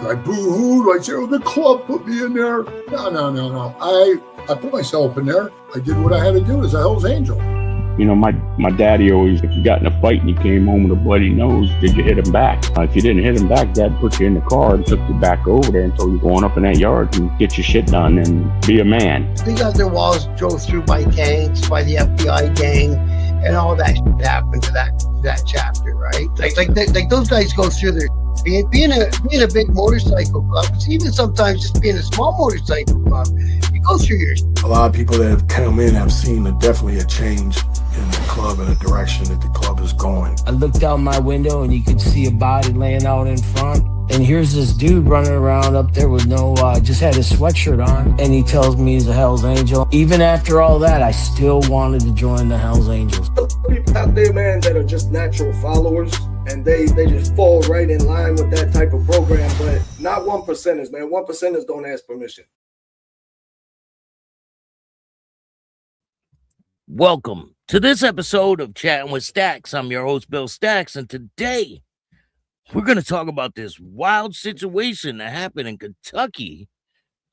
I boo-hooed. I said, oh, the club put me in there. No. I put myself in there. I did what I had to do as a Hell's Angel. You know, my daddy always, if you got in a fight and you came home with a bloody nose, did you hit him back? If you didn't hit him back, Dad put you in the car and took you back over there and told you going up in that yard and get your shit done and be a man. They got their walls drove through by gangs, by the FBI gang, and all that shit happened to that chapter, right? Like those guys go through their being a big motorcycle club. It's even sometimes just being a small motorcycle club. You go through your. A lot of people that have come in have seen definitely a change in the club and the direction that the club is going. I looked out my window and you could see a body laying out in front. And here's this dude running around up there with just had his sweatshirt on. And he tells me he's a Hell's Angel. Even after all that, I still wanted to join the Hell's Angels. People out there, man, that are just natural followers. And they just fall right in line with that type of program. But not 1%ers, man. 1%ers don't ask permission. Welcome to this episode of Chattin With Staxx. I'm your host, Bill Staxx, and today we're going to talk about this wild situation that happened in Kentucky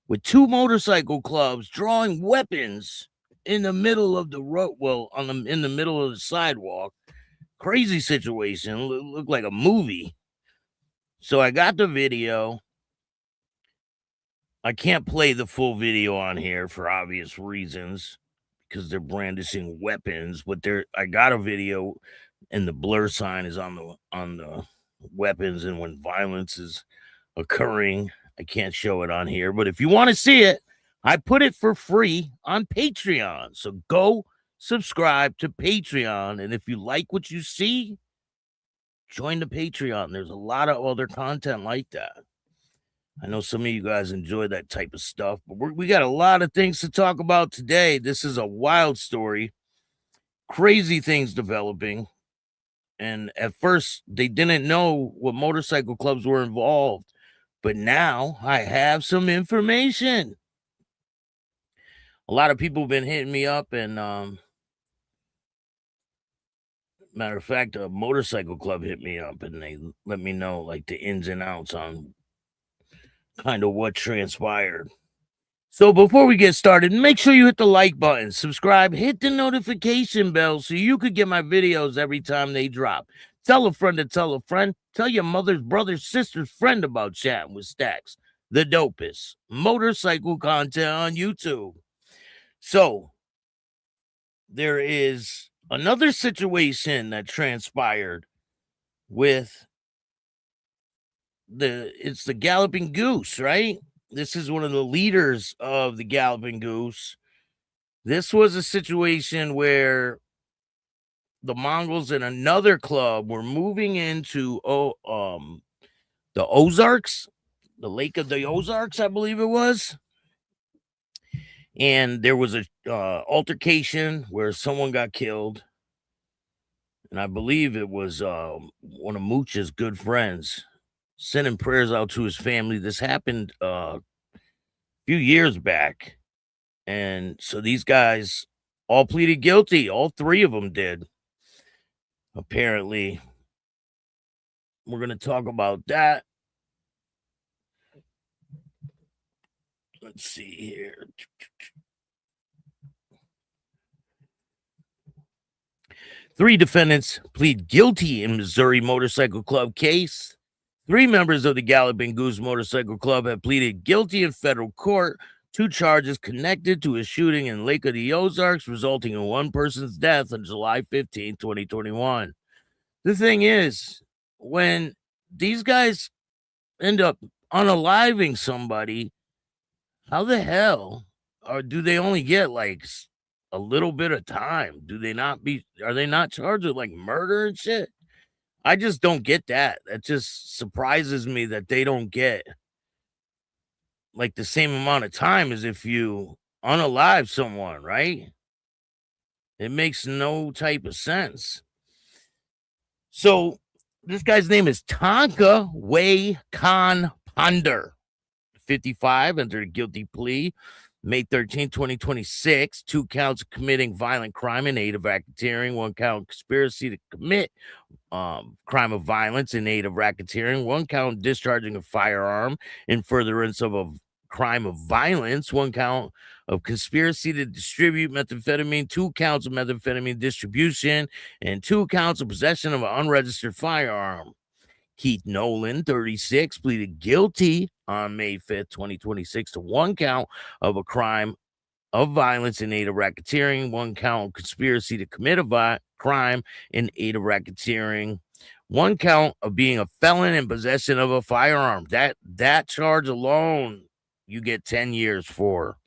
with two motorcycle clubs drawing weapons in the middle of the road, in the middle of the sidewalk. Crazy situation, looked like a movie. So I got the video. I can't play the full video on here for obvious reasons, because they're brandishing weapons, but I got a video and the blur sign is on the weapons, and when violence is occurring, I can't show it on here. But if you want to see it, I put it for free on Patreon. So go subscribe to Patreon, and if you like what you see, join the Patreon. There's a lot of other content like that. I know some of you guys enjoy that type of stuff, but we got a lot of things to talk about today. This is a wild story, crazy things developing. And at first, they didn't know what motorcycle clubs were involved, but now I have some information. A lot of people have been hitting me up, and matter of fact, a motorcycle club hit me up, and they let me know like the ins and outs on kind of what transpired. So before we get started, make sure you hit the like button, subscribe, hit the notification bell so you could get my videos every time they drop. Tell a friend to tell a friend. Tell your mother's brother's sister's friend about Chattin With Staxx, the dopest motorcycle content on YouTube. So there is another situation that transpired with it's the Galloping Goose, right? This is one of the leaders of the Galloping Goose. This was a situation where the Mongols and another club were moving into the Ozarks, the Lake of the Ozarks, I believe it was. And there was a altercation where someone got killed. And I believe it was one of Mooch's good friends. Sending prayers out to his family. This happened a few years back. And so these guys all pleaded guilty. All three of them did. Apparently. We're going to talk about that. Let's see here. Three defendants plead guilty in Missouri Motorcycle Club case. 3 members of the Galloping Goose Motorcycle Club have pleaded guilty in federal court to charges connected to a shooting in Lake of the Ozarks, resulting in one person's death on July 15, 2021. The thing is, when these guys end up unaliving somebody, how the hell do they only get like a little bit of time? Are they not charged with like murder and shit? I just don't get that. That just surprises me that they don't get like the same amount of time as if you unalive someone, right? It makes no type of sense. So this guy's name is Tonka Way Khan Ponder, 55, entered a guilty plea May 13, 2026, 2 counts of committing violent crime in aid of racketeering, 1 count of conspiracy to commit crime of violence in aid of racketeering, 1 count of discharging a firearm in furtherance of a crime of violence, 1 count of conspiracy to distribute methamphetamine, 2 counts of methamphetamine distribution, and 2 counts of possession of an unregistered firearm. Keith Nolan, 36, pleaded guilty on May 5th, 2026 to 1 count of a crime of violence in aid of racketeering, 1 count of conspiracy to commit a crime in aid of racketeering, 1 count of being a felon in possession of a firearm. That charge alone, you get 10 years for.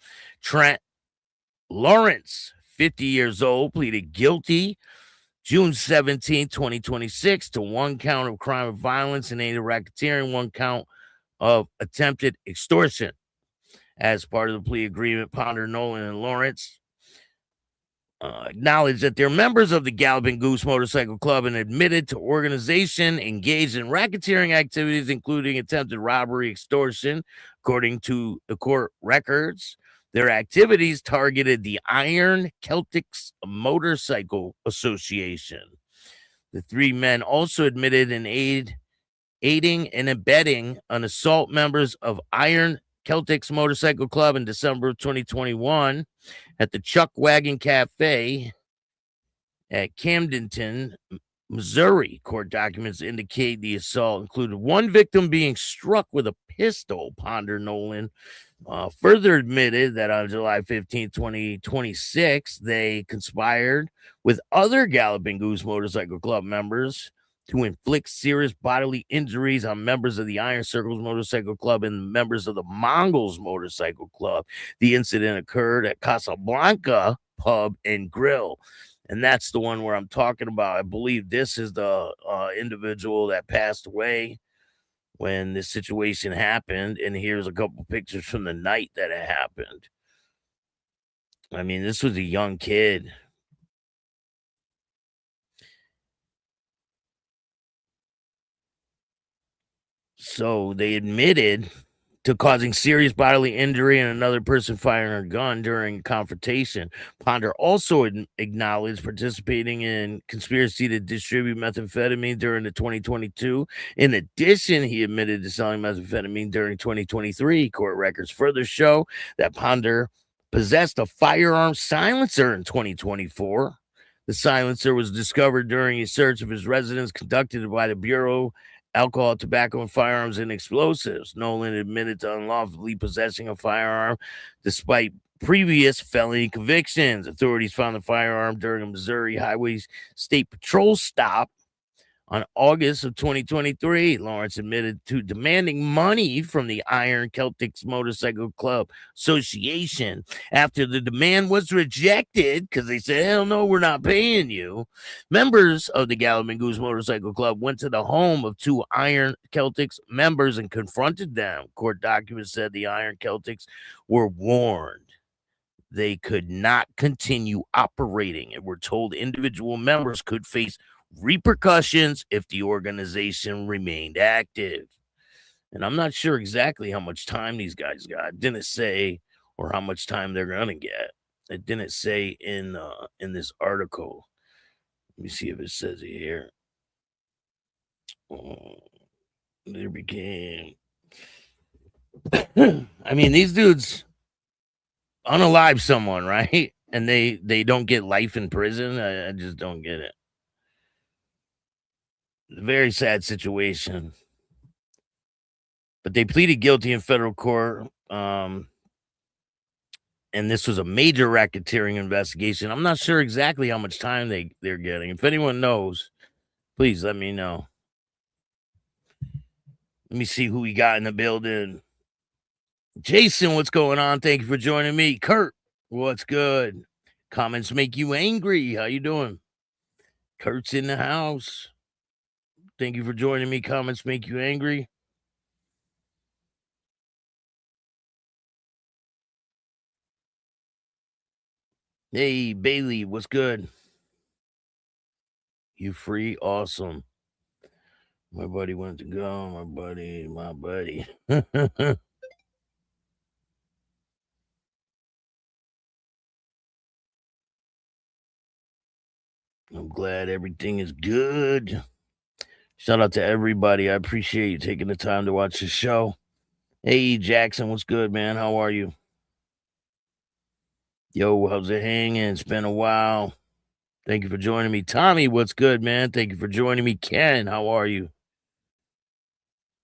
Trent Lawrence, 50 years old, pleaded guilty June 17, 2026 to 1 count of crime of violence in aid of racketeering, 1 count of attempted extortion. As part of the plea agreement, Ponder, Nolan, and Lawrence acknowledged that they're members of the Galloping Goose Motorcycle Club and admitted to organization engaged in racketeering activities, including attempted robbery, extortion. According to the court records, their activities targeted the Iron Celtics Motorcycle Association. The 3 men also admitted in aiding and abetting an assault members of Iron Celtics Motorcycle Club in December of 2021 at the Chuck Wagon Cafe at Camdenton, Missouri. Court documents indicate the assault included 1 victim being struck with a pistol. Ponder Nolan further admitted that on July 15, 2026, they conspired with other Galloping Goose Motorcycle Club members to inflict serious bodily injuries on members of the Iron Circles Motorcycle Club and members of the Mongols Motorcycle Club. The incident occurred at Casablanca Pub and Grill, and that's the one where I'm talking about. I believe this is the individual that passed away when this situation happened, and here's a couple pictures from the night that it happened. I mean, this was a young kid. So they admitted to causing serious bodily injury and another person firing a gun during a confrontation. Ponder also acknowledged participating in conspiracy to distribute methamphetamine during the 2022. In addition, he admitted to selling methamphetamine during 2023. Court records further show that Ponder possessed a firearm silencer in 2024. The silencer was discovered during a search of his residence conducted by the Bureau Alcohol, Tobacco, and Firearms and Explosives. Nolan admitted to unlawfully possessing a firearm despite previous felony convictions. Authorities found the firearm during a Missouri Highway State Patrol stop on August of 2023. Lawrence admitted to demanding money from the Iron Celtics Motorcycle Club Association. After the demand was rejected, because they said, hell no, we're not paying you, members of the Galloping Goose Motorcycle Club went to the home of 2 Iron Celtics members and confronted them. Court documents said the Iron Celtics were warned they could not continue operating and were told individual members could face repercussions if the organization remained active. And I'm not sure exactly how much time these guys got. It didn't say, or how much time they're gonna get. It didn't say in this article. Let me see if it says it here. There became I mean, these dudes unalive someone, right? And they don't get life in prison. I just don't get it. Very sad situation. But they pleaded guilty in federal court. And this was a major racketeering investigation. I'm not sure exactly how much time they're getting. If anyone knows, please let me know. Let me see who we got in the building. Jason, what's going on? Thank you for joining me. Kurt, what's good? Comments make you angry. How you doing? Kurt's in the house. Thank you for joining me. Comments make you angry. Hey, Bailey, what's good? You free? Awesome. My buddy went to go. My buddy. I'm glad everything is good. Shout out to everybody. I appreciate you taking the time to watch the show. Hey, Jackson, what's good, man? How are you? Yo, how's it hanging? It's been a while. Thank you for joining me. Tommy, what's good, man? Thank you for joining me. Ken, how are you?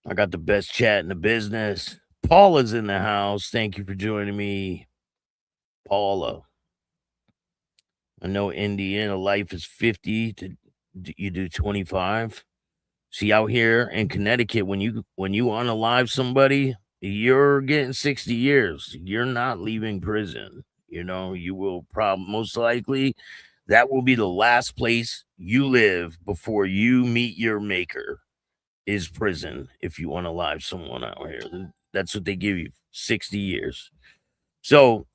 I got the best chat in the business. Paula's in the house. Thank you for joining me, Paula. I know Indiana life is 50 to you do 25. See, out here in Connecticut, when you unalive somebody, you're getting 60 years. You're not leaving prison. You know, you will most likely that will be the last place you live before you meet your maker is prison. If you unalive someone out here, that's what they give you, 60 years. So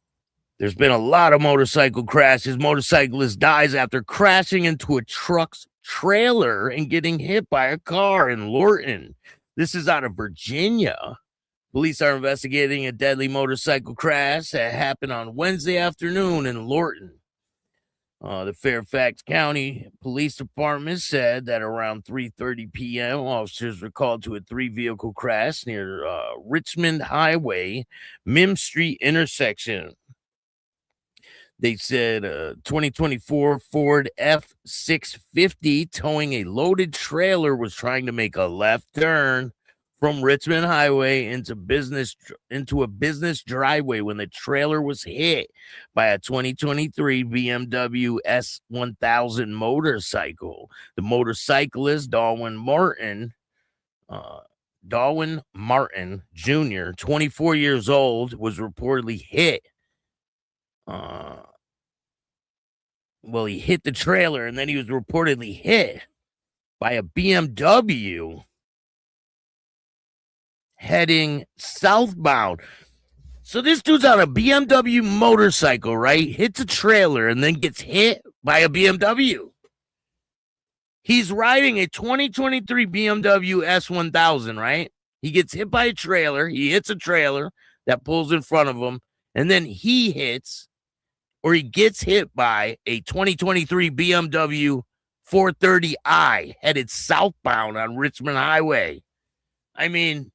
there's been a lot of motorcycle crashes. Motorcyclist dies after crashing into a truck's trailer and getting hit by a car in Lorton. This is out of Virginia. Police are investigating a deadly motorcycle crash that happened on Wednesday afternoon in Lorton. The Fairfax County Police Department said that around 3:30 p.m., officers were called to a 3-vehicle crash near Richmond Highway, Mim Street intersection. They said 2024 Ford F650 towing a loaded trailer was trying to make a left turn from Richmond Highway into a business driveway when the trailer was hit by a 2023 BMW S1000 motorcycle. The motorcyclist, Darwin Martin Jr., 24 years old, was reportedly hit. He hit the trailer, and then he was reportedly hit by a BMW heading southbound. So this dude's on a BMW motorcycle, right? Hits a trailer and then gets hit by a BMW. He's riding a 2023 BMW S1000, right? He gets hit by a trailer. He hits a trailer that pulls in front of him, and then he gets hit by a 2023 BMW 430i headed southbound on Richmond Highway. I mean,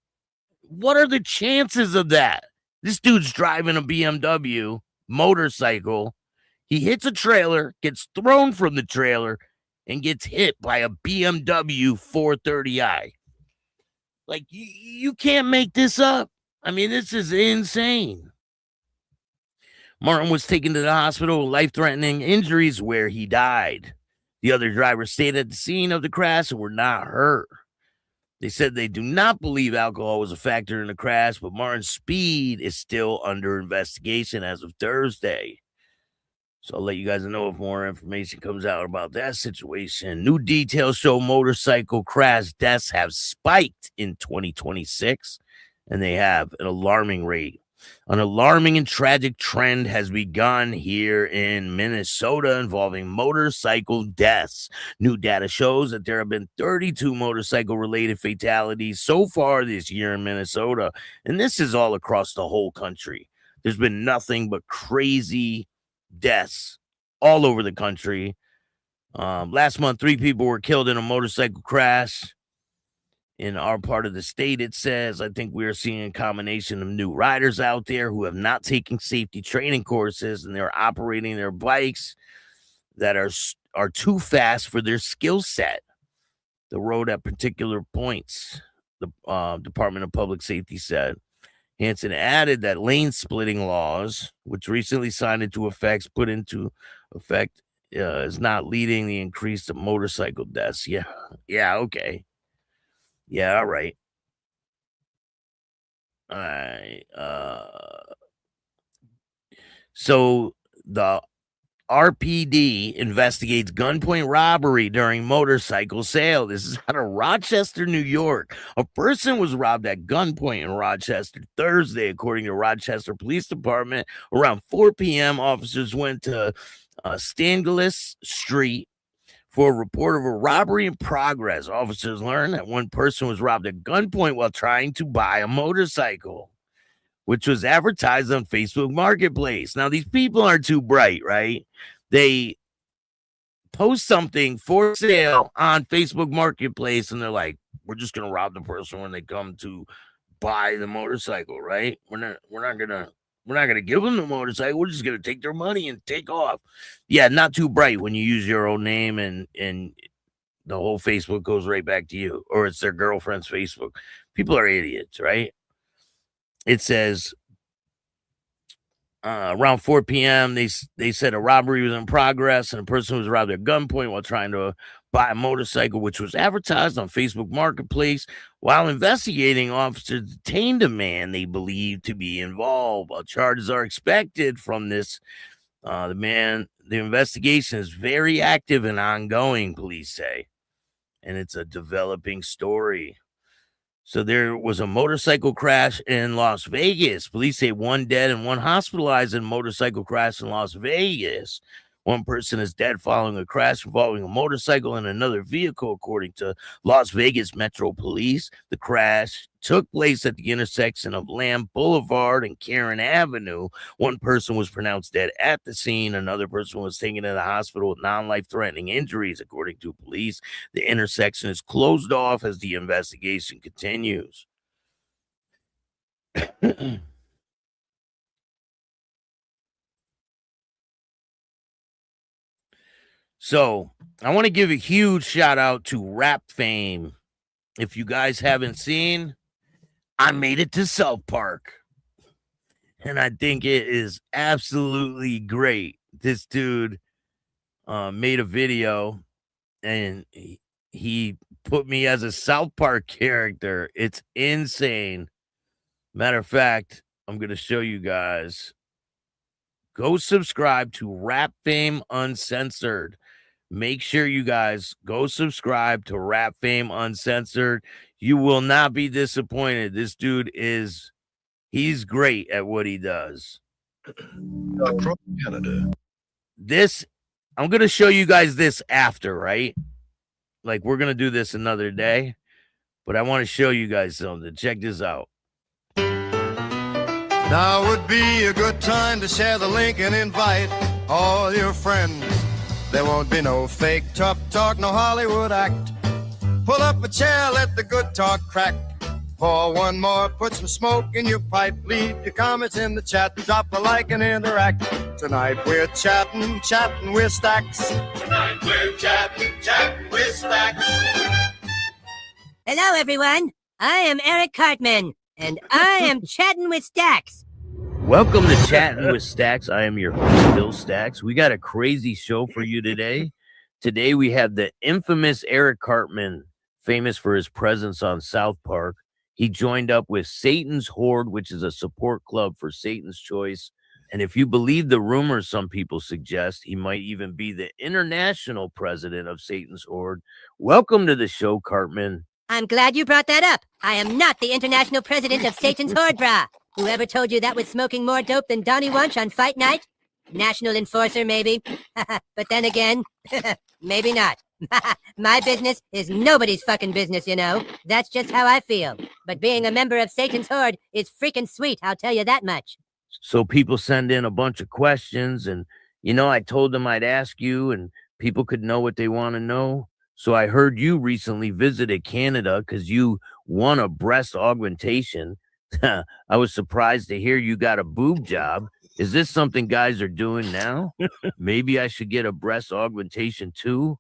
what are the chances of that? This dude's driving a BMW motorcycle. He hits a trailer, gets thrown from the trailer, and gets hit by a BMW 430i. Like, you can't make this up. I mean, this is insane. Martin was taken to the hospital with life-threatening injuries where he died. The other drivers stayed at the scene of the crash and were not hurt. They said they do not believe alcohol was a factor in the crash, but Martin's speed is still under investigation as of Thursday. So I'll let you guys know if more information comes out about that situation. New details show motorcycle crash deaths have spiked in 2026, and they have an alarming rate. An alarming and tragic trend has begun here in Minnesota involving motorcycle deaths. New data shows that there have been 32 motorcycle-related fatalities so far this year in Minnesota, and this is all across the whole country. There's been nothing but crazy deaths all over the country. Last month, 3 people were killed in a motorcycle crash. In our part of the state, it says, I think we are seeing a combination of new riders out there who have not taken safety training courses, and they're operating their bikes that are too fast for their skill set. The road at particular points, the Department of Public Safety said. Hansen added that lane splitting laws, which recently signed into effect, is not leading the increase of motorcycle deaths. Yeah, okay. Yeah, all right. So the RPD investigates gunpoint robbery during motorcycle sale. This is out of Rochester, New York. A person was robbed at gunpoint in Rochester Thursday, according to Rochester Police Department. Around 4 p.m., officers went to Stangelis Street for a report of a robbery in progress. Officers learned that one person was robbed at gunpoint while trying to buy a motorcycle, which was advertised on Facebook Marketplace. Now, these people aren't too bright, right? They post something for sale on Facebook Marketplace, and they're like, we're just gonna rob the person when they come to buy the motorcycle, right? We're not gonna give them the motorcycle. We're just gonna take their money and take off. Yeah, not too bright when you use your own name and the whole Facebook goes right back to you, or it's their girlfriend's Facebook. People are idiots, right? It says around 4 p.m. They said a robbery was in progress and a person was robbed at gunpoint while trying to buy a motorcycle, which was advertised on Facebook Marketplace. While investigating, officers detained a man they believe to be involved. While charges are expected from this, the investigation is very active and ongoing, police say, and it's a developing story. So there was a motorcycle crash in Las Vegas. Police say 1 dead and 1 hospitalized in a motorcycle crash in Las Vegas. 1 person is dead following a crash involving a motorcycle and another vehicle, according to Las Vegas Metro Police. The crash took place at the intersection of Lamb Boulevard and Karen Avenue. 1 person was pronounced dead at the scene. Another person was taken to the hospital with non-life-threatening injuries, according to police. The intersection is closed off as the investigation continues. So I want to give a huge shout out to Rap Fame. If you guys haven't seen, I made it to South Park, and I think it is absolutely great. This dude made a video, and he put me as a South Park character. It's insane. Matter of fact, I'm going to show you guys. Go subscribe to Rap Fame Uncensored. Make sure you guys go subscribe to Rap Fame Uncensored. You will not be disappointed. This dude he's great at what he does. Across Canada. This, I'm going to show you guys this after, right? Like, we're going to do this another day, but I want to show you guys something. Check this out. Now would be a good time to share the link and invite all your friends. There won't be no fake tough talk, no Hollywood act. Pull up a chair, let the good talk crack. Pour 1 more, put some smoke in your pipe. Leave your comments in the chat, drop a like and interact. Tonight we're chatting with Staxx. Tonight we're chatting with Staxx. Hello, everyone. I am Eric Cartman, and I am chatting with Staxx. Welcome to Chattin With Staxx. I am your host, Bill Staxx. We got a crazy show for you today. Today we have the infamous Eric Cartman, famous for his presence on South Park. He joined up with Satan's Horde, which is a support club for Satan's Choice. And if you believe the rumors some people suggest, he might even be the international president of Satan's Horde. Welcome to the show, Cartman. I'm glad you brought that up. I am not the international president of Satan's Horde, brah. Whoever told you that was smoking more dope than Donnie Wunsch on fight night? National enforcer, maybe. But then again, maybe not. My business is nobody's fucking business, you know. That's just how I feel. But being a member of Satan's Horde is freaking sweet, I'll tell you that much. So people send in a bunch of questions, and, you know, I told them I'd ask you, and people could know what they want to know. So I heard you recently visited Canada because you won a breast augmentation. I was surprised to hear you got a boob job. Is this something guys are doing now? Maybe I should get a breast augmentation too.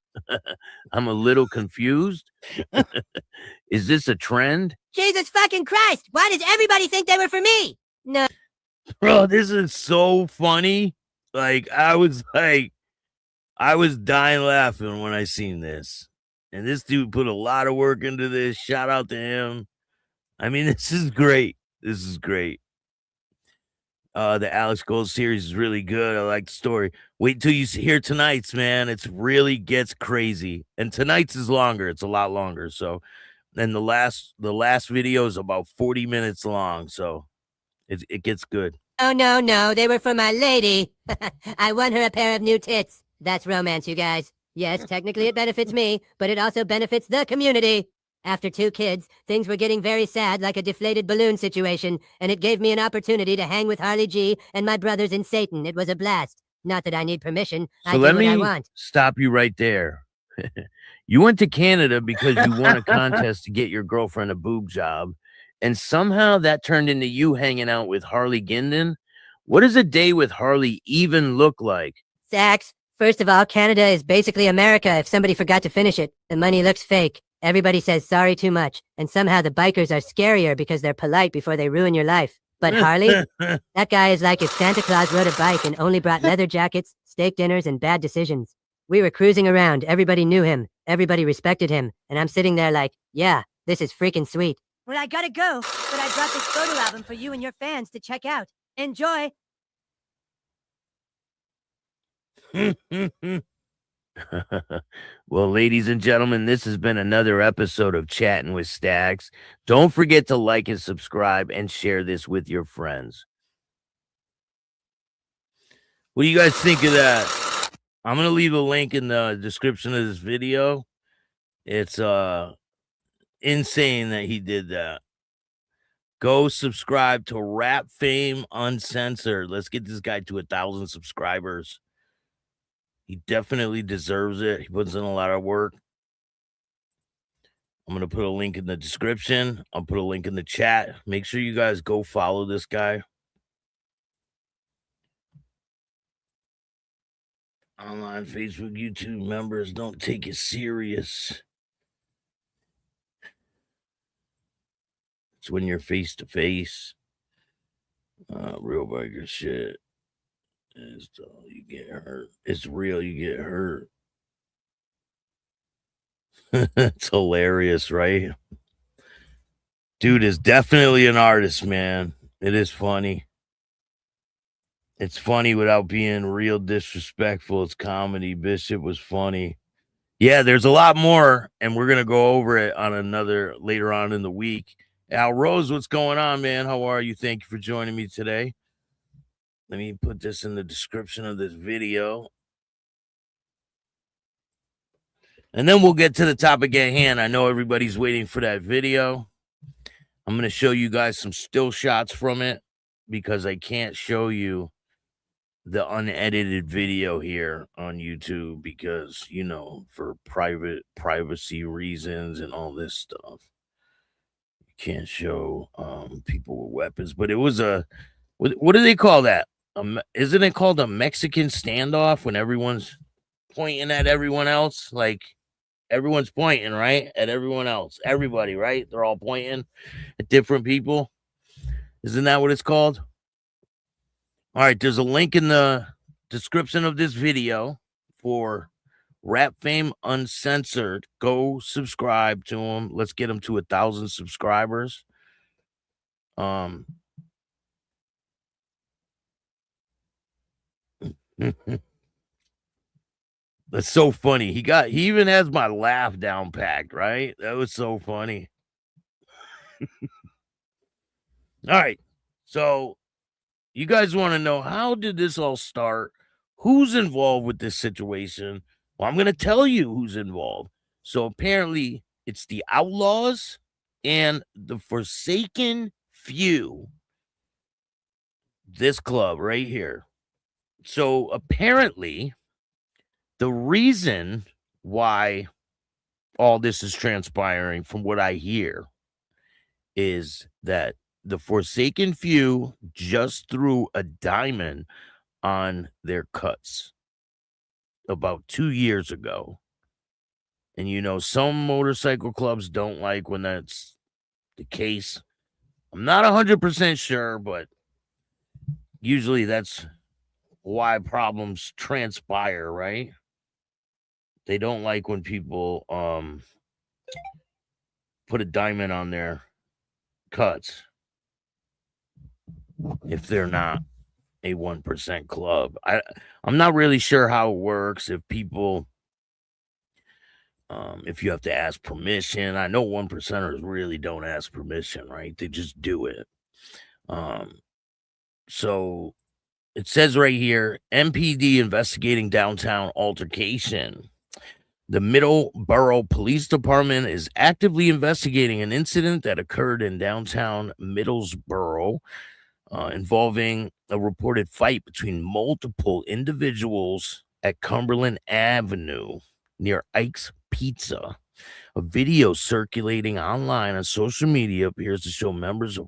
I'm a little confused. Is this a trend? Jesus fucking Christ! Why does everybody think they were for me? No. Bro, this is so funny. I was dying laughing when I seen this. And this dude put a lot of work into this. Shout out to him. I mean, this is great. This is great. The Alex Gold series is really good. I like the story. Wait till you hear tonight's, man. It really gets crazy. And tonight's is longer. It's a lot longer. So, and the last video is about 40 minutes long. So it gets good. Oh, no. They were for my lady. I won her a pair of new tits. That's romance, you guys. Yes, technically it benefits me, but it also benefits the community. After 2 kids, things were getting very sad, like a deflated balloon situation, and it gave me an opportunity to hang with Harley G and my brothers in Satan. It was a blast. Not that I need permission. So I do let what I me want. stop you right there. You went to Canada because you won a contest to get your girlfriend a boob job, and somehow that turned into you hanging out with Harley Guindon. What does a day with Harley even look like? Staxx, first of all, Canada is basically America if somebody forgot to finish it. The money looks fake. Everybody says sorry too much. And somehow the bikers are scarier because they're polite before they ruin your life. But Harley, that guy is like if Santa Claus rode a bike and only brought leather jackets, steak dinners, and bad decisions. We were cruising around. Everybody knew him. Everybody respected him. And I'm sitting there like, yeah, this is freaking sweet. Well, I gotta go, but I brought this photo album for you and your fans to check out. Enjoy. Well, ladies and gentlemen, this has been another episode of Chattin' with Staxx. Don't forget to like and subscribe and share this with your friends. What do you guys think of that? I'm going to leave a link in the description of this video. It's insane that he did that. Go subscribe to Rap Fame Uncensored. Let's get this guy to 1,000 subscribers. He definitely deserves it. He puts in a lot of work. I'm going to put a link in the description. I'll put a link in the chat. Make sure you guys go follow this guy. Online, Facebook, YouTube members, don't take it serious. It's when you're face to face. Real biker shit. You get hurt. It's real, you get hurt. It's hilarious, right? Dude is definitely an artist, man. It is funny. It's funny without being real disrespectful. It's comedy. Bishop was funny. Yeah, there's a lot more, and we're gonna go over it on another later on in the week. Al Rose, what's going on, man? How are you? Thank you for joining me today. Let me put this in the description of this video. And then we'll get to the topic at hand. I know everybody's waiting for that video. I'm going to show you guys some still shots from it because I can't show you the unedited video here on YouTube because, you know, for privacy reasons and all this stuff. You can't show people with weapons. But it was what do they call that? Isn't it called a Mexican standoff when everyone's pointing at everyone else? Like, everyone's pointing, right? At everyone else. Everybody, right? They're all pointing at different people. Isn't that what it's called? All right, there's a link in the description of this video for Rap Fame Uncensored. Go subscribe to him. Let's get him to 1,000 subscribers. That's so funny. He even has my laugh down packed, right? That was so funny. All right. So you guys want to know, how did this all start? Who's involved with this situation? Well, I'm going to tell you who's involved. So apparently it's the Outlaws and the Forsaken Few. This club right here. So apparently the reason why all this is transpiring, from what I hear, is that the Forsaken Few just threw a diamond on their cuts about 2 years ago. And, you know, some motorcycle clubs don't like when that's the case. I'm not 100% sure, but usually that's why problems transpire, right? They don't like when people put a diamond on their cuts if they're not a 1% club. I'm not really sure how it works. If people, if you have to ask permission. I know 1%ers really don't ask permission, right? They just do it. So it says right here, MPD investigating downtown altercation. The Middlesboro Police Department is actively investigating an incident that occurred in downtown Middlesboro involving a reported fight between multiple individuals at Cumberland Avenue near Ike's Pizza. A video circulating online on social media appears to show members of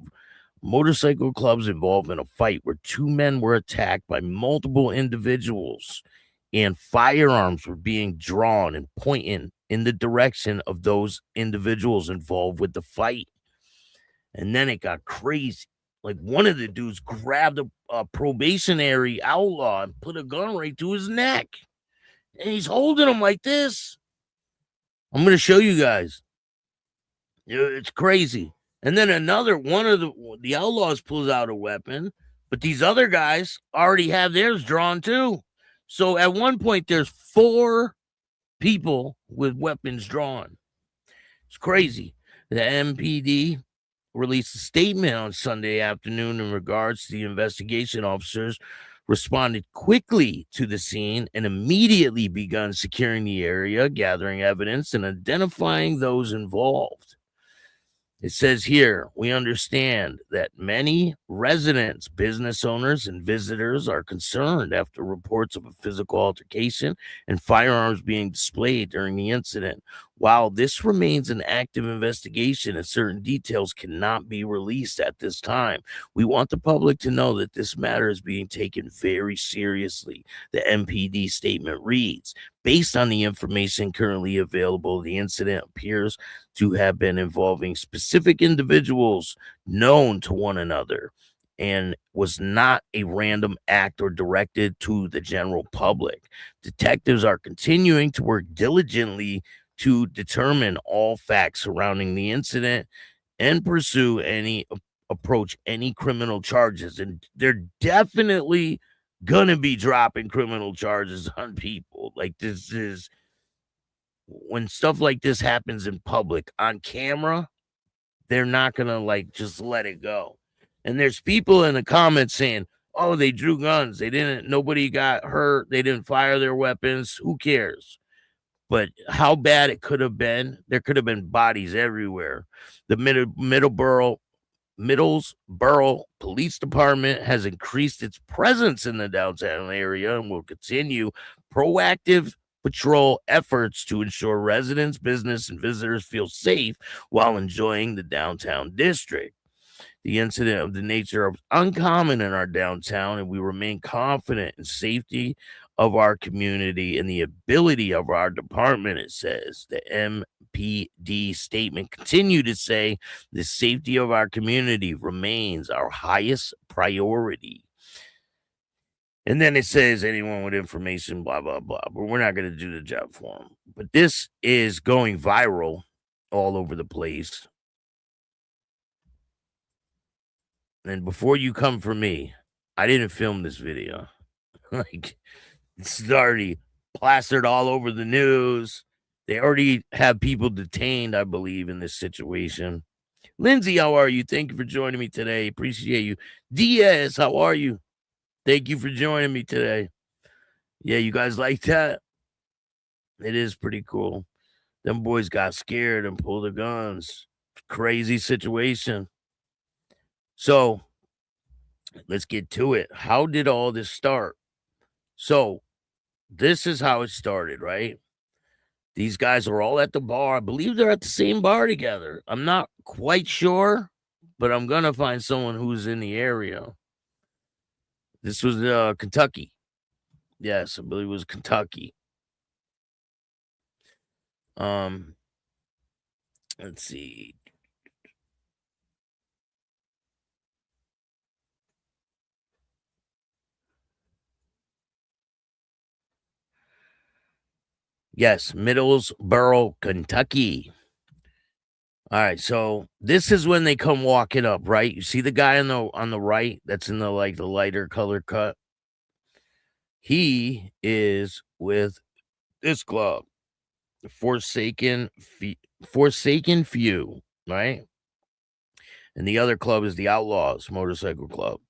motorcycle clubs involved in a fight where two men were attacked by multiple individuals and firearms were being drawn and pointing in the direction of those individuals involved with the fight. And then it got crazy. Like one of the dudes grabbed a probationary outlaw and put a gun right to his neck. And he's holding him like this. I'm going to show you guys. It's crazy. And then one of the outlaws pulls out a weapon, but these other guys already have theirs drawn too. So at one point, there's 4 people with weapons drawn. It's crazy. The MPD released a statement on Sunday afternoon in regards to the investigation. Officers responded quickly to the scene and immediately begun securing the area, gathering evidence and identifying those involved. It says here, we understand that many residents, business owners, and visitors are concerned after reports of a physical altercation and firearms being displayed during the incident. While this remains an active investigation and certain details cannot be released at this time, we want the public to know that this matter is being taken very seriously. The MPD statement reads, based on the information currently available, the incident appears to have been involving specific individuals known to one another and was not a random act or directed to the general public. Detectives are continuing to work diligently to determine all facts surrounding the incident and pursue approach any criminal charges. And they're definitely gonna be dropping criminal charges on people. Like, this is when stuff like this happens in public on camera, they're not gonna like just let it go. And there's people in the comments saying, oh, they drew guns, nobody got hurt, they didn't fire their weapons, who cares? But how bad it could have been, there could have been bodies everywhere. The Middlesboro Police Department has increased its presence in the downtown area and will continue proactive patrol efforts to ensure residents, business, and visitors feel safe while enjoying the downtown district. The incident of the nature of uncommon in our downtown, and we remain confident in safety of our community and the ability of our department, it says. The MPD statement continued to say the safety of our community remains our highest priority. And then it says anyone with information, blah, blah, blah. But we're not going to do the job for them. But this is going viral all over the place. And before you come for me, I didn't film this video. Like, it's already plastered all over the news. They already have people detained, I believe, in this situation. Lindsay, how are you? Thank you for joining me today. Appreciate you. Diaz, how are you? Thank you for joining me today. Yeah, you guys like that? It is pretty cool. Them boys got scared and pulled their guns. Crazy situation. So let's get to it. How did all this start? So this is how it started, right? These guys are all at the bar. I believe they're at the same bar together. I'm not quite sure, but I'm going to find someone who's in the area. This was Kentucky. Yes, I believe it was Kentucky. Let's see. Yes, Middlesboro, Kentucky. All right, so this is when they come walking up, right? You see the guy on the right that's in the lighter color cut? He is with this club, the Forsaken Few, right? And the other club is the Outlaws Motorcycle Club.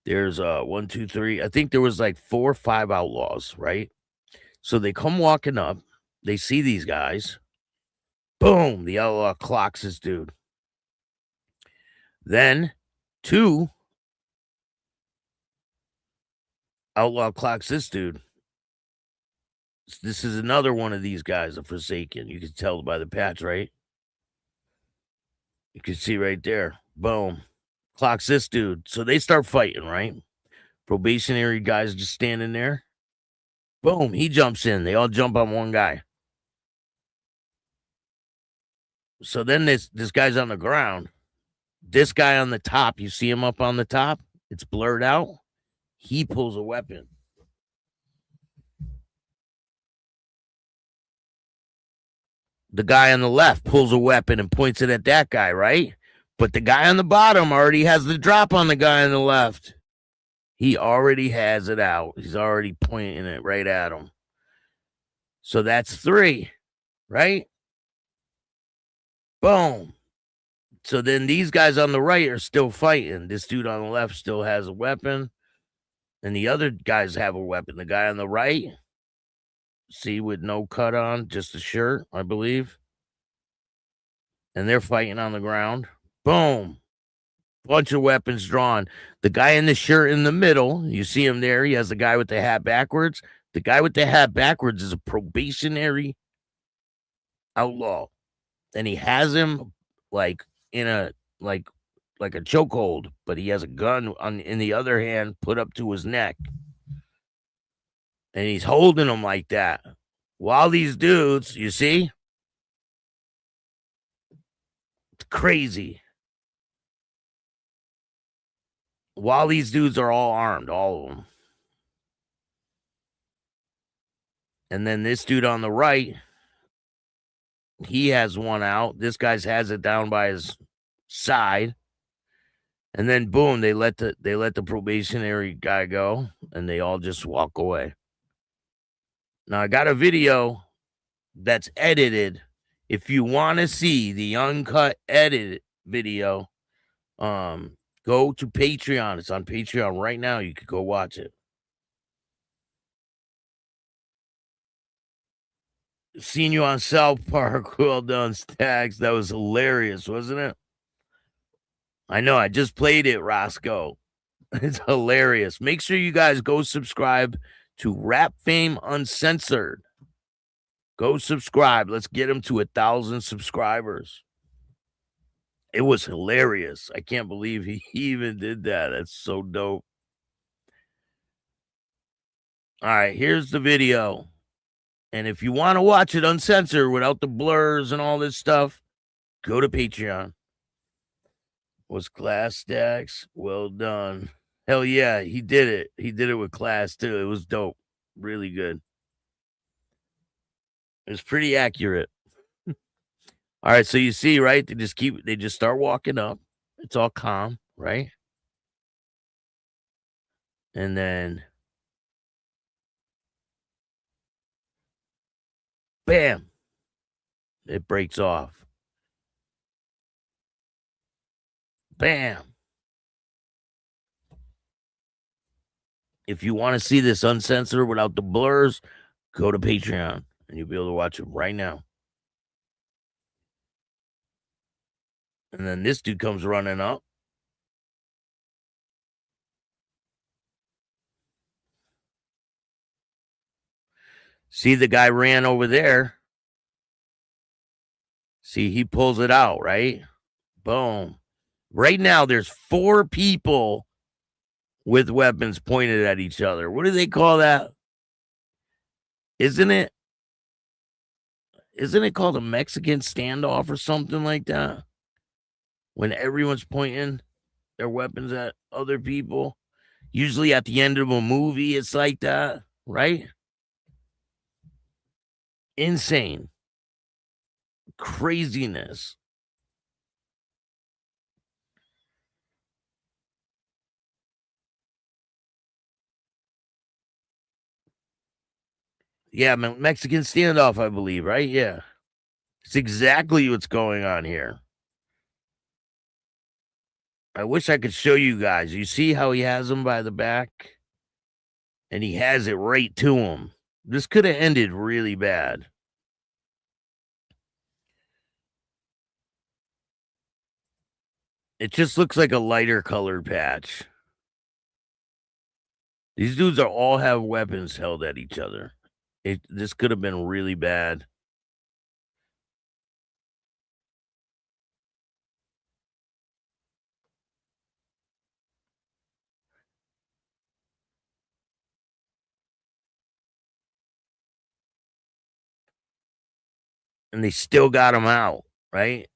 There's 1, 2, 3. I think there was like 4 or 5 outlaws, right? So they come walking up. They see these guys. Boom! The outlaw clocks this dude. Then 2, Outlaw clocks this dude. This is another one of these guys, a Forsaken. You can tell by the patch, right? You can see right there. Boom. Clocks this dude. So they start fighting, right? Probationary guy's just standing there. Boom. He jumps in. They all jump on one guy. So then this guy's on the ground. This guy on the top, you see him up on the top? It's blurred out. He pulls a weapon. The guy on the left pulls a weapon and points it at that guy, right? But the guy on the bottom already has the drop on the guy on the left. He already has it out. He's already pointing it right at him. So that's 3, right? Boom. So then these guys on the right are still fighting. This dude on the left still has a weapon. And the other guys have a weapon. The guy on the right, see, with no cut on, just a shirt, I believe. And they're fighting on the ground. Boom. Bunch of weapons drawn. The guy in the shirt in the middle, you see him there. He has the guy with the hat backwards. The guy with the hat backwards is a probationary outlaw. And he has him like in a like a chokehold, but he has a gun in the other hand put up to his neck. And he's holding him like that. While these dudes, you see? It's crazy. While these dudes are all armed, all of them. And then this dude on the right, he has one out. This guy's has it down by his side. And then boom, they let the probationary guy go, and they all just walk away. Now I got a video that's edited. If you want to see the uncut edited video, go to Patreon. It's on Patreon right now. You could go watch it. Seen you on South Park. Well done, Staxx. That was hilarious, wasn't it? I know. I just played it, Roscoe. It's hilarious. Make sure you guys go subscribe to Rap Fame Uncensored. Go subscribe. Let's get him to 1,000 subscribers. It was hilarious. I can't believe he even did that. That's so dope. All right, here's the video. And if you want to watch it uncensored without the blurs and all this stuff, go to Patreon. Was class, Staxx? Well done. Hell yeah, he did it. He did it with class too. It was dope. Really good. It was pretty accurate. All right, so you see, right? They just start walking up. It's all calm, right? And then bam, it breaks off. Bam. If you want to see this uncensored without the blurs, go to Patreon and you'll be able to watch it right now. And then this dude comes running up. See, the guy ran over there. See, he pulls it out, right? Boom. Right now, there's 4 people with weapons pointed at each other. What do they call that? Isn't it called a Mexican standoff or something like that? When everyone's pointing their weapons at other people. Usually at the end of a movie, it's like that, right? Insane. Craziness. Yeah, Mexican standoff, I believe, right? Yeah. It's exactly what's going on here. I wish I could show you guys. You see how he has him by the back? And he has it right to him. This could have ended really bad. It just looks like a lighter colored patch. These dudes all have weapons held at each other. This could have been really bad. And they still got him out, right?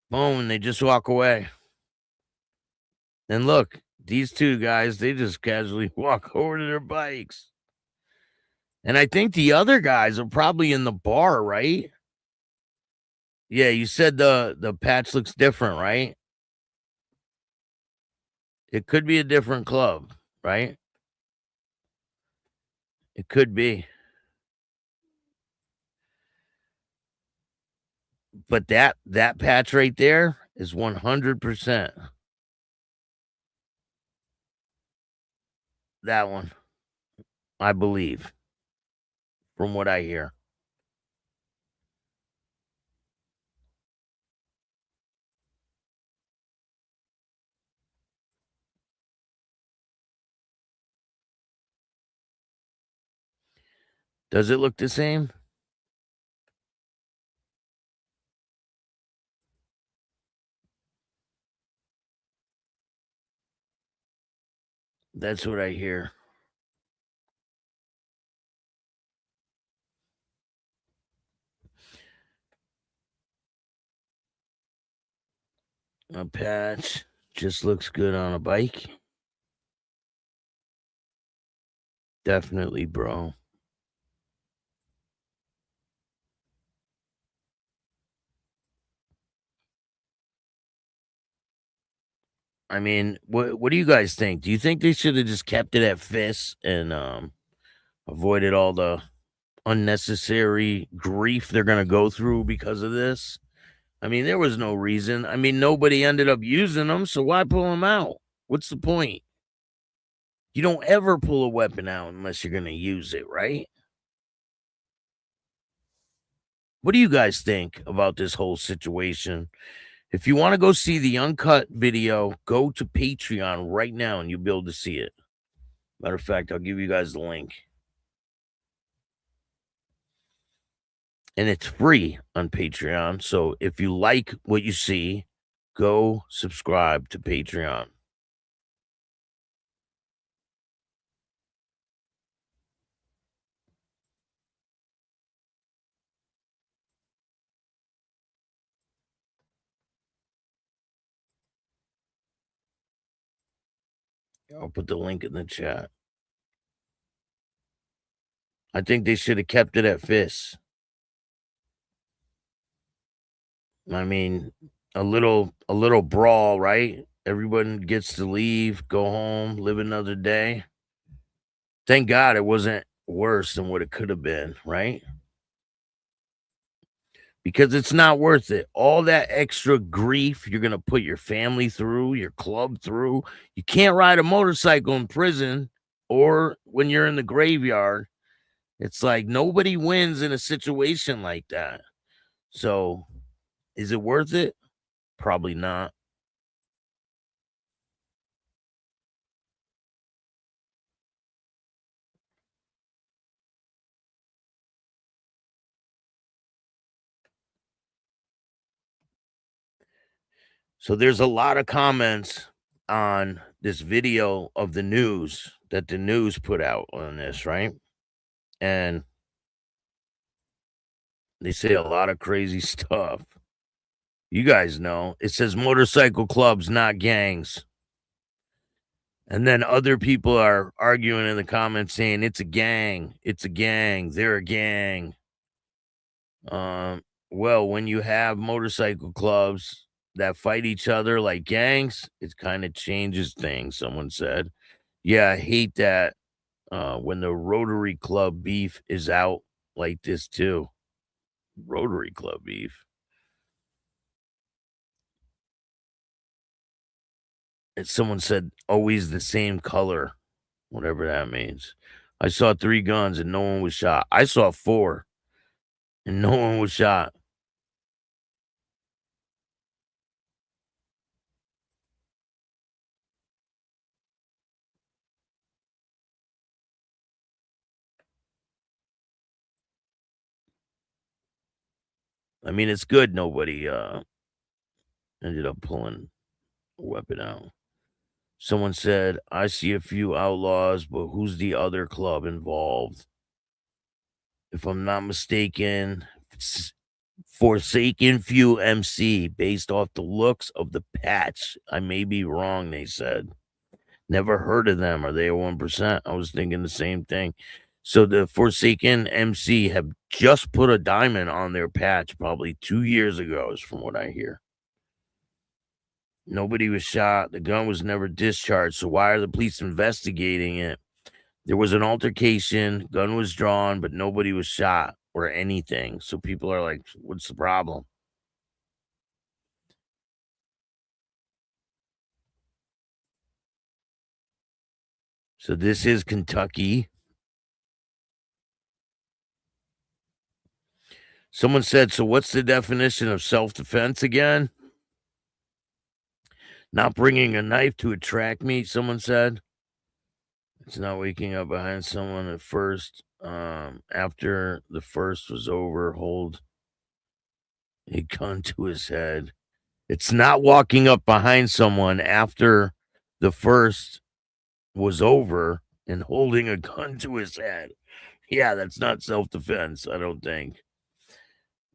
Boom, and they just walk away. And look, these two guys, they just casually walk over to their bikes. And I think the other guys are probably in the bar, right? Yeah, you said the patch looks different, right? It could be a different club, right? It could be. But that patch right there is 100%. That one, I believe, from what I hear. Does it look the same? That's what I hear. A patch just looks good on a bike. Definitely, bro. I mean, what do you guys think? Do you think they should have just kept it at fists and avoided all the unnecessary grief they're gonna go through because of this? I mean, there was no reason. I mean, nobody ended up using them, so why pull them out? What's the point? You don't ever pull a weapon out unless you're gonna use it, right? What do you guys think about this whole situation? If you want to go see the uncut video, go to Patreon right now and you'll be able to see it. Matter of fact, I'll give you guys the link. And it's free on Patreon. So if you like what you see, go subscribe to Patreon. I'll put the link in the chat. I think they should have kept it at fists. I mean, a little brawl, right? Everyone gets to leave, go home, live another day. Thank God it wasn't worse than what it could have been, right? Because it's not worth it. All that extra grief you're going to put your family through, your club through. You can't ride a motorcycle in prison or when you're in the graveyard. It's like nobody wins in a situation like that. So, is it worth it? Probably not. So there's a lot of comments on this video of the news that the news put out on this, right? And they say a lot of crazy stuff. You guys know. It says motorcycle clubs, not gangs. And then other people are arguing in the comments saying it's a gang. It's a gang. They're a gang. Well, when you have motorcycle clubs that fight each other like gangs, it kind of changes things, someone said. Yeah, I hate that when the Rotary Club beef is out like this too. Rotary Club beef. And someone said always the same color, whatever that means. I saw 3 guns and no one was shot. I saw 4. and no one was shot. I mean, it's good nobody ended up pulling a weapon out. Someone said, I see a few outlaws, but who's the other club involved? If I'm not mistaken, it's Forsaken Few MC, based off the looks of the patch. I may be wrong, they said. Never heard of them. Are they a 1%? I was thinking the same thing. So the Forsaken MC have just put a diamond on their patch probably 2 years ago, is from what I hear. Nobody was shot. The gun was never discharged. So why are the police investigating it? There was an altercation. Gun was drawn, but nobody was shot or anything. So people are like, what's the problem? So this is Kentucky. Someone said, so what's the definition of self-defense again? Not bringing a knife to attract me, someone said. It's not waking up behind someone at first. After the first was over, hold a gun to his head. It's not walking up behind someone after the first was over and holding a gun to his head. Yeah, that's not self-defense, I don't think.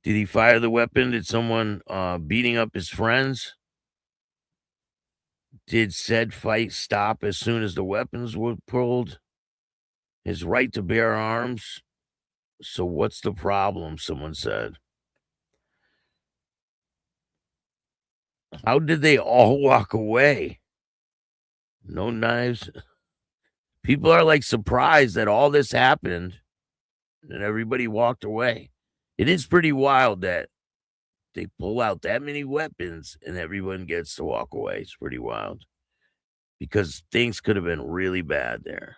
Did he fire the weapon? Did someone beating up his friends? Did said fight stop as soon as the weapons were pulled? His right to bear arms? So what's the problem, someone said. How did they all walk away? No knives. People are like surprised that all this happened and everybody walked away. It is pretty wild that they pull out that many weapons and everyone gets to walk away. It's pretty wild because things could have been really bad there.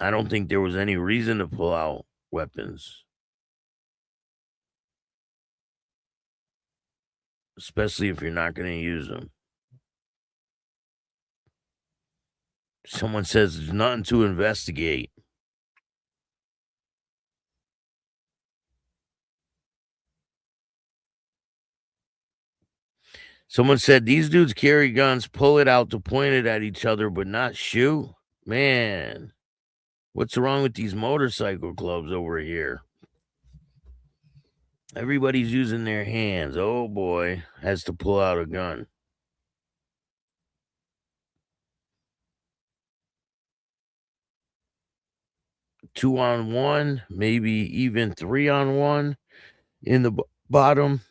I don't think there was any reason to pull out weapons, especially if you're not going to use them. Someone says there's nothing to investigate. Someone said these dudes carry guns, pull it out to point it at each other, but not shoot. Man, what's wrong with these motorcycle clubs over here? Everybody's using their hands. Oh boy, has to pull out a gun. Two on one, maybe even 3-on-1 in the bottom.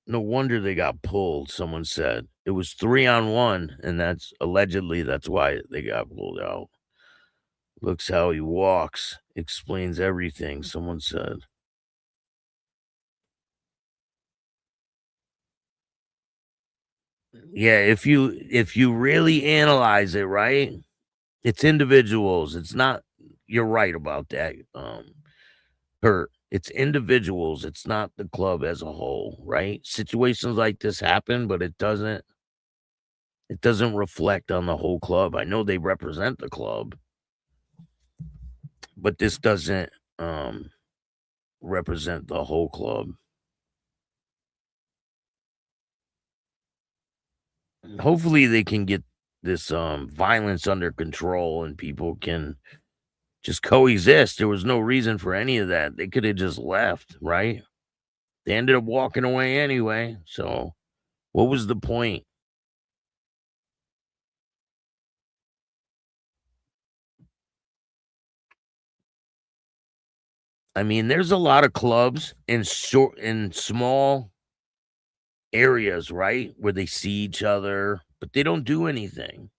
No wonder they got pulled, someone said. It was 3-on-1, and that's why they got pulled out. Looks how he walks, explains everything, someone said. Yeah, if you really analyze it, right? It's individuals. It's not, you're right about that. Kurt. It's individuals. It's not the club as a whole, right? Situations like this happen, but it doesn't reflect on the whole club. I know they represent the club, but this doesn't represent the whole club. Hopefully they can get this violence under control and people can just coexist. There was no reason for any of that. They could have just left, right? They ended up walking away anyway. So what was the point? I mean, there's a lot of clubs in small areas, right? Where they see each other, but they don't do anything.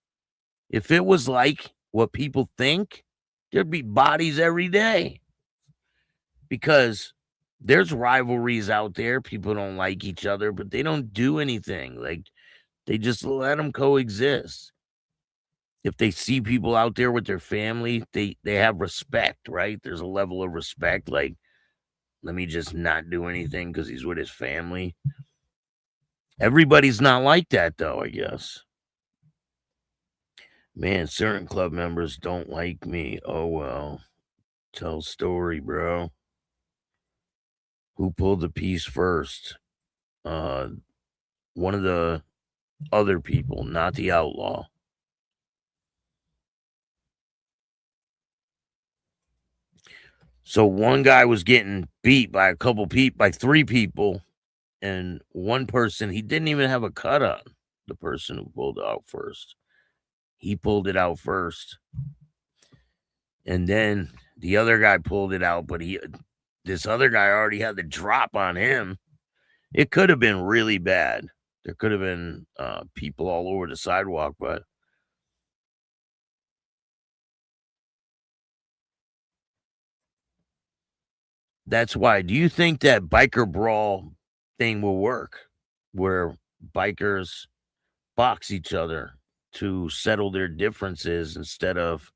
If it was like what people think, there'd be bodies every day. Because there's rivalries out there. People don't like each other, but they don't do anything. Like, they just let them coexist. if they see people out there with their family, they have respect, right? There's a level of respect, like, let me just not do anything because he's with his family. Everybody's not like that, though, I guess. Man, certain club members don't like me. Oh, well. Tell story, bro. Who pulled the piece first? One of the other people, not the outlaw. So one guy was getting beat by a couple people, by 3 people, and one person, he didn't even have a cut on, the person who pulled it out first. He pulled it out first. And then the other guy pulled it out, but this other guy already had the drop on him. It could have been really bad. There could have been people all over the sidewalk, but that's why. Do you think that biker brawl thing will work, where bikers box each other to settle their differences instead of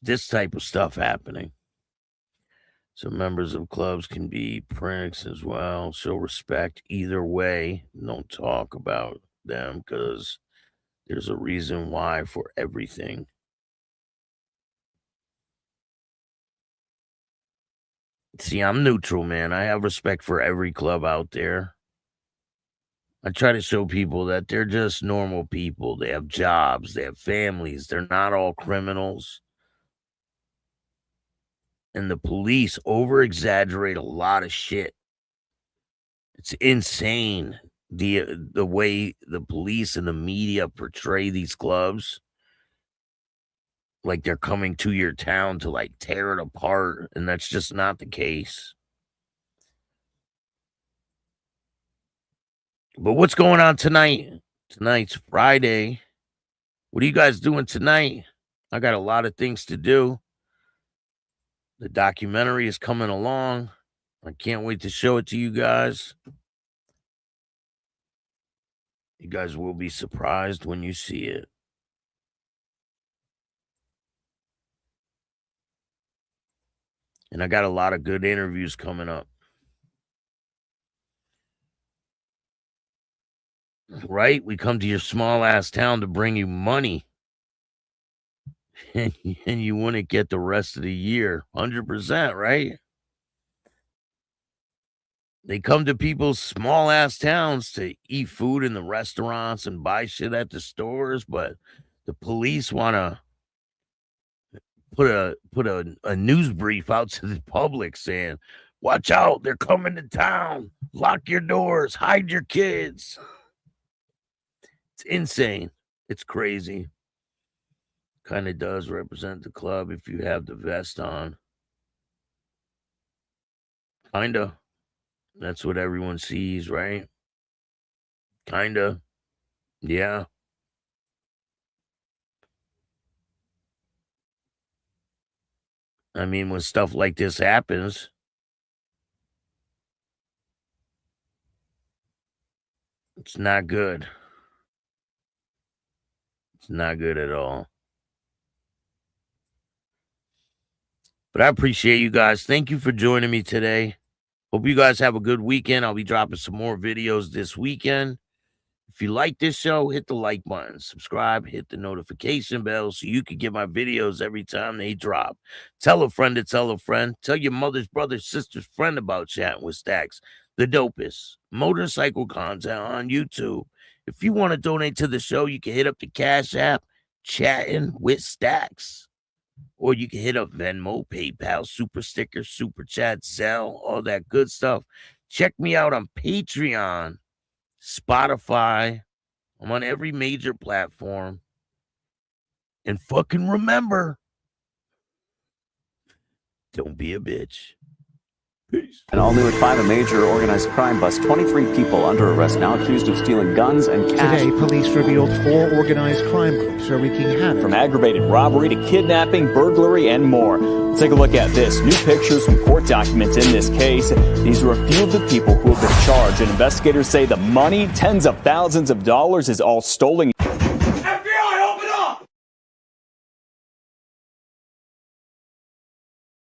this type of stuff happening? So members of clubs can be pricks as well. Show respect either way. Don't talk about them because there's a reason why for everything. See, I'm neutral, man. I have respect for every club out there. I try to show people that they're just normal people. They have jobs. They have families. They're not all criminals. And the police over-exaggerate a lot of shit. It's insane the way the police and the media portray these clubs. Like they're coming to your town to like tear it apart, and that's just not the case. But what's going on tonight? Tonight's Friday. What are you guys doing tonight? I got a lot of things to do. The documentary is coming along. I can't wait to show it to you guys. You guys will be surprised when you see it. And I got a lot of good interviews coming up. Right? We come to your small ass town to bring you money. And you wouldn't get the rest of the year. 100%, right? They come to people's small ass towns to eat food in the restaurants and buy shit at the stores, but the police want to put a news brief out to the public saying, watch out, they're coming to town. Lock your doors, hide your kids. It's insane. It's crazy. Kind of does represent the club if you have the vest on. Kind of. That's what everyone sees, right? Kind of. Yeah. I mean, when stuff like this happens, it's not good. It's not good at all. But I appreciate you guys. Thank you for joining me today. Hope you guys have a good weekend. I'll be dropping some more videos this weekend. If you like this show, hit the like button, subscribe, hit the notification bell so you can get my videos every time they drop. Tell a friend to tell a friend. Tell your mother's brother's sister's friend about Chattin With Staxx, the dopest motorcycle content on YouTube. If you want to donate to the show, you can hit up the Cash App, Chattin With Staxx. Or you can hit up Venmo, PayPal, Super Sticker, Super Chat, Zelle, all that good stuff. Check me out on Patreon, Spotify. I'm on every major platform. And fucking remember, don't be a bitch. Peace. And all new at 5, a major organized crime bust. 23 people under arrest now accused of stealing guns and cash. Today, police revealed 4 organized crime groups are wreaking havoc. From aggravated robbery to kidnapping, burglary, and more. Let's take a look at this. New pictures from court documents in this case. These are a few of the people who have been charged. And investigators say the money, tens of thousands of dollars, is all stolen.